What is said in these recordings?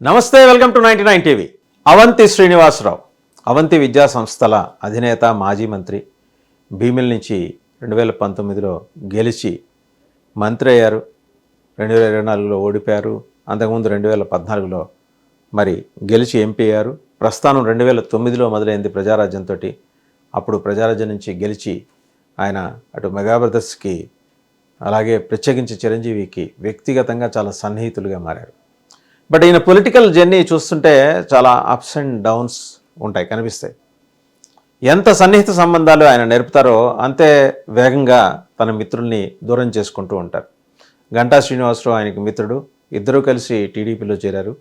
నమస్తే, welcome to 99 TV. Avanthi Srinivasarao Avanthi విద్యా సంస్థల అధినేత, మాజీ మంత్రి, భీమిలి నుంచి 2019లో గెలిచి మంత్రి అయ్యారు. 2024లో ఓడిపోయారు. అంతకుముందు 2014లో మరి గెలిచి ఎంపీ అయ్యారు. ప్రస్థానం 2009లో మొదలైంది ప్రజారాజ్యంతో. అప్పుడు ప్రజారాజ్యం నుంచి గెలిచి ఆయన అటు మెగా బ్రదర్స్కి అలాగే ప్రత్యేకించి చిరంజీవికి వ్యక్తిగతంగా చాలా సన్నిహితులుగా మారారు. బట్ ఈయన పొలిటికల్ జర్నీ చూస్తుంటే చాలా అప్స్ అండ్ డౌన్స్ ఉంటాయి, కనిపిస్తాయి. ఎంత సన్నిహిత సంబంధాలు ఆయన నేర్పుతారో అంతే వేగంగా తన మిత్రుల్ని దూరం చేసుకుంటూ ఉంటారు. గంటా శ్రీనివాసరావు ఆయనకి మిత్రుడు. ఇద్దరూ కలిసి టీడీపీలో చేరారు.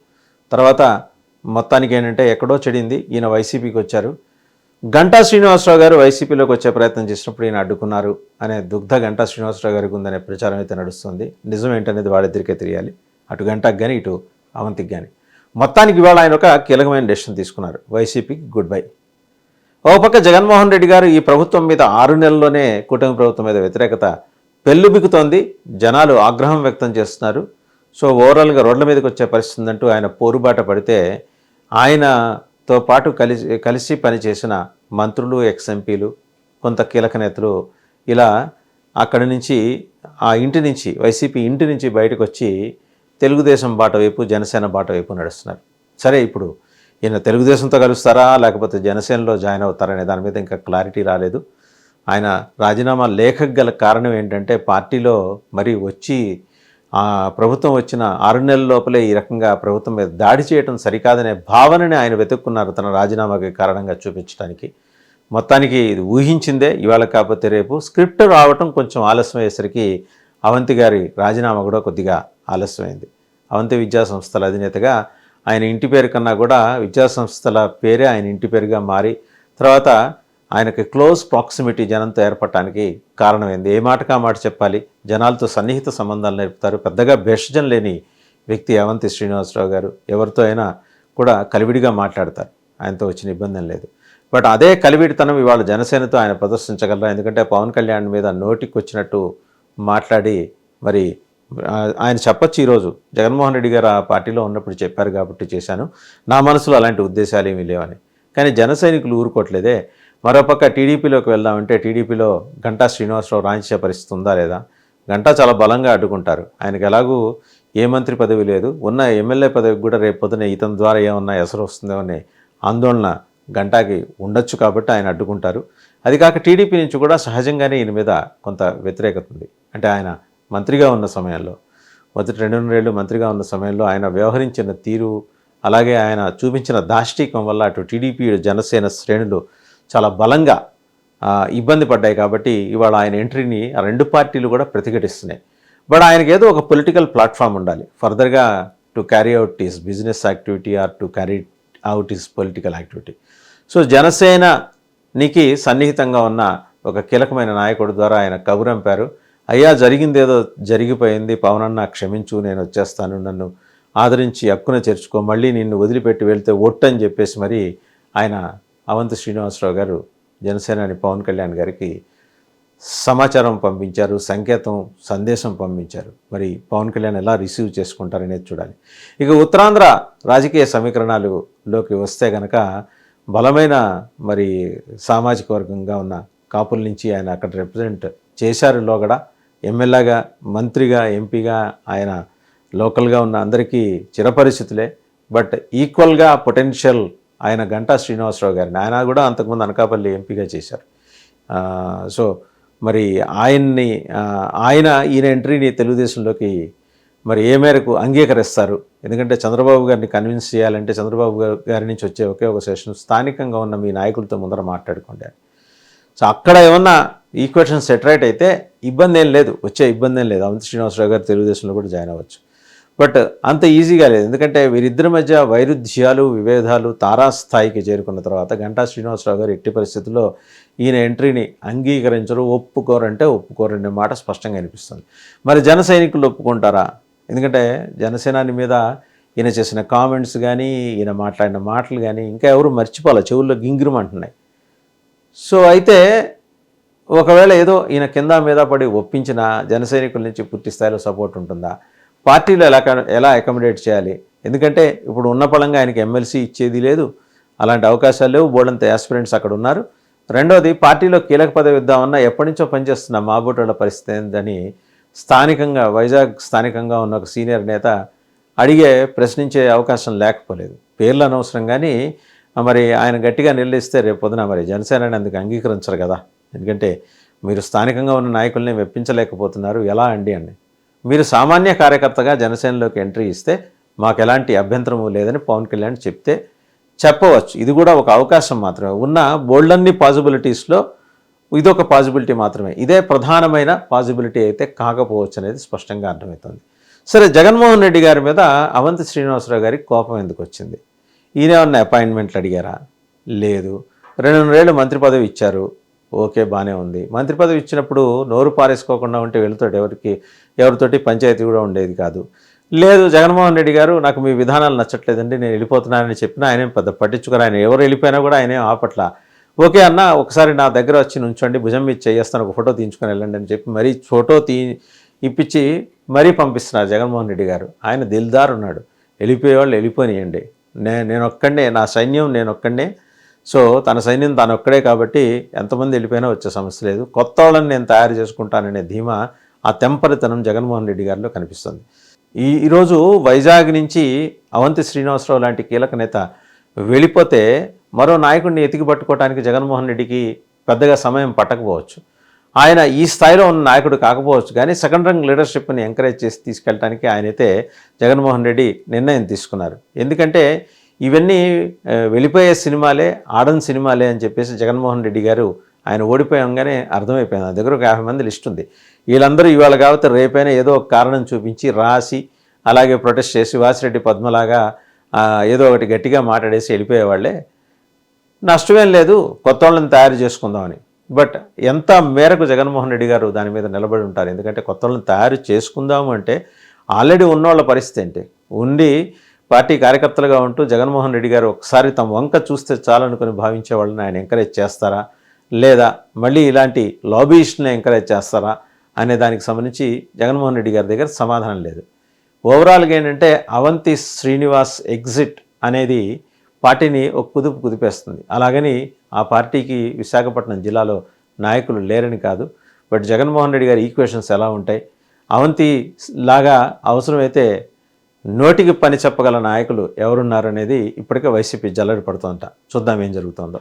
తర్వాత మొత్తానికి ఏంటంటే ఎక్కడో చెడింది, ఈయన వైసీపీకి వచ్చారు. గంటా శ్రీనివాసరావు గారు వైసీపీలోకి వచ్చే ప్రయత్నం చేసినప్పుడు ఈయన అడ్డుకున్నారు అనే దుగ్ధ గంటా శ్రీనివాసరావు గారికి ఉందనే ప్రచారం అయితే నడుస్తుంది. నిజం ఏంటనేది వాళ్ళిద్దరికే తెలియాలి, అటు గంటాకి కానీ ఇటు అవంతికి కానీ. మొత్తానికి ఇవాళ ఆయన ఒక కీలకమైన డెసిషన్ తీసుకున్నారు. వైసీపీకి గుడ్ బై. ఓ పక్క జగన్మోహన్ రెడ్డి గారు ఈ ప్రభుత్వం మీద 6 నెలల్లోనే కూటమి ప్రభుత్వం మీద వ్యతిరేకత పెళ్ళుబిక్కుతోంది. జనాలు ఆగ్రహం వ్యక్తం చేస్తున్నారు. సో ఓవరాల్గా రోడ్ల మీదకి వచ్చే పరిస్థితి ఉందంటూ ఆయన పోరుబాట పడితే ఆయనతో పాటు కలిసి పనిచేసిన మంత్రులు, ఎక్స్ఎంపీలు, కొంత కీలక నేతలు ఇలా అక్కడి నుంచి ఆ ఇంటి నుంచి, వైసీపీ ఇంటి నుంచి బయటకు వచ్చి తెలుగుదేశం బాట వైపు, జనసేన బాట వైపు నడుస్తున్నారు. సరే, ఇప్పుడు ఈయన తెలుగుదేశంతో కలుస్తారా లేకపోతే జనసేనలో జాయిన్ అవుతారనే దాని మీద ఇంకా క్లారిటీ రాలేదు. ఆయన రాజీనామా లేఖకు గల కారణం ఏంటంటే పార్టీలో మరి వచ్చి ప్రభుత్వం వచ్చిన 6 నెలల లోపలే ఈ రకంగా ప్రభుత్వం మీద దాడి చేయడం సరికాదనే భావనని ఆయన వెతుక్కున్నారు తన రాజీనామాకి కారణంగా చూపించడానికి. మొత్తానికి ఇది ఊహించిందే. ఇవాళ కాకపోతే రేపు స్క్రిప్ట్ రావటం కొంచెం ఆలస్యం అయ్యేసరికి అవంతి గారి రాజీనామా కూడా కొద్దిగా ఆలస్యమైంది. అవంతి విద్యా సంస్థల అధినేతగా ఆయన ఇంటి పేరు కన్నా కూడా విద్యా సంస్థల పేరే ఆయన ఇంటి పేరుగా మారి తర్వాత ఆయనకి క్లోజ్ ప్రాక్సిమిటీ జనంతో ఏర్పడటానికి కారణమైంది. ఏ మాటకా మాట చెప్పాలి, జనాలతో సన్నిహిత సంబంధాలు నేర్పుతారు. పెద్దగా భేషజం లేని వ్యక్తి అవంతి శ్రీనివాసరావు గారు. ఎవరితో అయినా కూడా కలివిడిగా మాట్లాడతారు, ఆయనతో వచ్చిన ఇబ్బంది లేదు. బట్ అదే కలివిడితనం ఇవాళ జనసేనతో ఆయన ప్రదర్శించగలరా? ఎందుకంటే పవన్ కళ్యాణ్ మీద నోటికి వచ్చినట్టు మాట్లాడి మరి ఆయన చెప్పచ్చు, ఈరోజు జగన్మోహన్ రెడ్డి గారు ఆ పార్టీలో ఉన్నప్పుడు చెప్పారు కాబట్టి చేశాను, నా మనసులో అలాంటి ఉద్దేశాలు ఏమీ లేవని. కానీ జన సైనికులు ఊరుకోవట్లేదే. మరోపక్క టీడీపీలోకి వెళ్దామంటే టీడీపీలో గంటా శ్రీనివాసరావు రాయించే పరిస్థితి ఉందా లేదా? గంటా చాలా బలంగా అడ్డుకుంటారు. ఆయనకు ఎలాగూ ఏ మంత్రి పదవి లేదు, ఉన్న ఎమ్మెల్యే పదవికి కూడా రేపు పొద్దున ఇతని ద్వారా ఏమన్నా ఎసరు వస్తుందో అనే ఆందోళన గంటాకి ఉండొచ్చు కాబట్టి ఆయన అడ్డుకుంటారు. అది కాక టీడీపీ నుంచి కూడా సహజంగానే ఈయన మీద కొంత వ్యతిరేకత ఉంది. అంటే ఆయన మంత్రిగా ఉన్న సమయంలో, మొదటి 2 ఏళ్ళు మంత్రిగా ఉన్న సమయంలో ఆయన వ్యవహరించిన తీరు, అలాగే ఆయన చూపించిన దాష్టీకం వల్ల అటు టీడీపీ, జనసేన శ్రేణులు చాలా బలంగా ఇబ్బంది పడ్డాయి. కాబట్టి ఇవాళ ఆయన ఎంట్రీని ఆ 2 పార్టీలు కూడా ప్రతిఘటిస్తున్నాయి. బట్ ఆయనకి ఏదో ఒక పొలిటికల్ ప్లాట్ఫామ్ ఉండాలి ఫర్దర్గా to carry out is business activity are to carry out is political activity. So జనసేనకి సన్నిహితంగా ఉన్న ఒక కీలకమైన నాయకుడి ద్వారా ఆయన కబురంపారు. అయ్యా, జరిగిందేదో జరిగిపోయింది, పవనన్న క్షమించు, నేను వచ్చేస్తాను, నన్ను ఆదరించి హక్కున చేర్చుకో, మళ్ళీ నిన్ను వదిలిపెట్టి వెళ్తే ఒట్టని చెప్పేసి మరి ఆయన అవంతి శ్రీనివాసరావు గారు జనసేనాని పవన్ కళ్యాణ్ గారికి సమాచారం పంపించారు, సందేశం పంపించారు. మరి పవన్ కళ్యాణ్ ఎలా రిసీవ్ చేసుకుంటారనేది చూడాలి. ఇక ఉత్తరాంధ్ర రాజకీయ సమీకరణాలలోకి వస్తే కనుక బలమైన మరి సామాజిక వర్గంగా ఉన్న కాపుల నుంచి ఆయన అక్కడ రిప్రజెంట్ చేశారు. లోగడ ఎమ్మెల్యేగా, మంత్రిగా, ఎంపీగా ఆయన లోకల్గా ఉన్న అందరికీ చిరపరిస్థితులే. బట్ ఈక్వల్గా పొటెన్షియల్ ఆయన గంటా శ్రీనివాసరావు గారిని, ఆయన కూడా అంతకుముందు అనకాపల్లి ఎంపీగా చేశారు. సో మరి ఈయన ఎంట్రీని తెలుగుదేశంలోకి మరి ఏ మేరకు అంగీకరిస్తారు? ఎందుకంటే చంద్రబాబు గారిని కన్విన్స్ చేయాలంటే చంద్రబాబు గారి నుంచి వచ్చే ఒకే ఒక సెషన్, స్థానికంగా ఉన్న మీ నాయకులతో ముందర మాట్లాడుకోండి. సో అక్కడ ఏమన్నా ఈక్వేషన్ సెటరైట్ అయితే ఇబ్బంది ఏం లేదు, వచ్చే ఇబ్బంది ఏం లేదు. అవంతి శ్రీనివాసరావు గారు తెలుగుదేశంలో కూడా జాయిన్ అవ్వచ్చు. బట్ అంత ఈజీగా లేదు. ఎందుకంటే వీరిద్దరి మధ్య వైరుధ్యాలు, విభేదాలు తారాస్థాయికి చేరుకున్న తర్వాత గంటా శ్రీనివాసరావు గారు ఎట్టి పరిస్థితుల్లో ఈయన ఎంట్రీని అంగీకరించరు, ఒప్పుకోరనే మాట స్పష్టంగా అనిపిస్తుంది. మరి జన సైనికులు ఒప్పుకుంటారా? ఎందుకంటే జనసేనాని మీద ఈయన చేసిన కామెంట్స్ కానీ, ఈయన మాట్లాడిన మాటలు కానీ ఇంకా ఎవరు మర్చిపోలే, చెవుల్లో గింగిరమంటున్నాయి. సో అయితే ఒకవేళ ఏదో ఈయన కింద మీద పడి ఒప్పించిన జన సైనికుల నుంచి పూర్తి స్థాయిలో సపోర్ట్ ఉంటుందా? పార్టీలో ఎలా అకామిడేట్ చేయాలి? ఎందుకంటే ఇప్పుడు ఉన్న పళంగా ఆయనకి ఎమ్మెల్సీ ఇచ్చేది లేదు, అలాంటి అవకాశాలు లేవు, బోర్డంత యాస్పిరెంట్స్ అక్కడ ఉన్నారు. రెండోది పార్టీలో కీలక పదవి ఇద్దామన్నా ఎప్పటి నుంచో పనిచేస్తున్న మాబోటోళ్ళ పరిస్థితి ఏందని స్థానికంగా వైజాగ్ స్థానికంగా ఉన్న ఒక సీనియర్ నేత అడిగే ప్రశ్నించే అవకాశం లేకపోలేదు. పేర్లు అనవసరం కానీ మరి ఆయన గట్టిగా నిలదీస్తే రేపు పొద్దున మరి జనసేనని అందుకు అంగీకరించరు కదా. ఎందుకంటే మీరు స్థానికంగా ఉన్న నాయకుల్ని మెప్పించలేకపోతున్నారు, ఎలా అండి అని. మీరు సామాన్య కార్యకర్తగా జనసేనలోకి ఎంట్రీ ఇస్తే మాకు ఎలాంటి అభ్యంతరము లేదని పవన్ కళ్యాణ్ చెప్తే చెప్పవచ్చు. ఇది కూడా ఒక అవకాశం మాత్రమే. ఉన్న బోల్డన్ని పాసిబిలిటీస్లో ఇదొక పాసిబిలిటీ మాత్రమే. ఇదే ప్రధానమైన పాసిబిలిటీ అయితే కాకపోవచ్చు అనేది స్పష్టంగా అర్థమవుతుంది. సరే, జగన్మోహన్ రెడ్డి గారి మీద అవంతి శ్రీనివాసరావు గారికి కోపం ఎందుకు వచ్చింది? ఈయన ఏమన్నా అపాయింట్మెంట్లు అడిగారా? లేదు. 2 ఏళ్ళు మంత్రి పదవి ఇచ్చారు, ఓకే, బాగానే ఉంది. మంత్రి పదవి ఇచ్చినప్పుడు నోరు పారేసుకోకుండా ఉంటే వెళుతాడు, ఎవరితోటి పంచాయతీ కూడా ఉండేది కాదు. లేదు, జగన్మోహన్ రెడ్డి గారు నాకు మీ విధానాలు నచ్చట్లేదండి, నేను వెళ్ళిపోతున్నానని చెప్పినా ఆయన పెద్ద పట్టించుకొని, ఆయన ఎవరు వెళ్ళిపోయినా కూడా ఆయన ఆపట్ల. ఓకే అన్న, ఒకసారి నా దగ్గర వచ్చి నుంచోండి, భుజం మీద చేస్తాను, ఒక ఫోటో తీయించుకొని వెళ్ళండి అని చెప్పి మరీ ఫోటో ఇప్పించి మరీ పంపిస్తున్నారు జగన్మోహన్ రెడ్డి గారు. ఆయన దిల్దార్ ఉన్నాడు, వెళ్ళిపోయేవాళ్ళు వెళ్ళిపోనియండి, నేను ఒక్కడే, నా సైన్యం నేను ఒక్కడే, సో తన సైన్యం తాను ఒక్కడే కాబట్టి ఎంతమంది వెళ్ళిపోయినా వచ్చే సమస్య లేదు, కొత్త వాళ్ళని నేను తయారు చేసుకుంటాననే ధీమా, ఆ తెంపరితనం జగన్మోహన్ రెడ్డి గారిలో కనిపిస్తుంది. ఈరోజు వైజాగ్ నుంచి అవంతి శ్రీనివాసరావు లాంటి కీలక నేత వెళ్ళిపోతే మరో నాయకుడిని ఎతికి పట్టుకోవడానికి జగన్మోహన్ రెడ్డికి పెద్దగా సమయం పట్టకపోవచ్చు. ఆయన ఈ స్థాయిలో ఉన్న నాయకుడు కాకపోవచ్చు, కానీ సెకండ్ రంగ్ లీడర్షిప్ని ఎంకరేజ్ చేసి తీసుకెళ్ళడానికి ఆయనైతే జగన్మోహన్ రెడ్డి నిర్ణయం తీసుకున్నారు. ఎందుకంటే ఇవన్నీ వెళ్ళిపోయే సినిమాలే, ఆడని సినిమాలే అని చెప్పేసి జగన్మోహన్ రెడ్డి గారు ఆయన ఓడిపోయంగానే అర్థమైపోయింది. నా దగ్గర ఒక 50 మంది లిస్ట్ ఉంది, వీళ్ళందరూ ఇవాళ కాబట్టి రేపైనా ఏదో ఒక కారణం చూపించి రాసి అలాగే ప్రొటెస్ట్ చేసి వాసిరెడ్డి పద్మలాగా ఏదో ఒకటి గట్టిగా మాట్లాడేసి వెళ్ళిపోయేవాళ్ళే, నష్టమేం లేదు, కొత్త వాళ్ళని తయారు చేసుకుందామని. బట్ ఎంత మేరకు జగన్మోహన్ రెడ్డి గారు దాని మీద నిలబడి ఉంటారు? ఎందుకంటే కొత్త వాళ్ళని తయారు చేసుకుందాము అంటే ఆల్రెడీ ఉన్నవాళ్ళ పరిస్థితి ఏంటి? ఉండి పార్టీ కార్యకర్తలుగా ఉంటూ జగన్మోహన్ రెడ్డి గారు ఒకసారి తమ వంక చూస్తే చాలనుకుని భావించే వాళ్ళని ఆయన ఎంకరేజ్ చేస్తారా, లేదా మళ్ళీ ఇలాంటి లాబీయిస్ట్ని ఎంకరేజ్ చేస్తారా అనే దానికి సంబంధించి జగన్మోహన్ రెడ్డి గారి దగ్గర సమాధానం లేదు. ఓవరాల్గా ఏంటంటే అవంతి శ్రీనివాస్ ఎగ్జిట్ అనేది పార్టీని ఒక కుదిపేస్తుంది. అలాగని ఆ పార్టీకి విశాఖపట్నం జిల్లాలో నాయకులు లేరని కాదు. బట్ జగన్మోహన్ రెడ్డి గారి ఈక్వేషన్స్ ఎలా ఉంటాయి, అవంతి లాగా అవసరమైతే నోటికి పని చెప్పగల నాయకులు ఎవరున్నారనేది ఇప్పటికే వైసీపీ జల్లడి పడుతుంట. చూద్దాం ఏం జరుగుతుందో.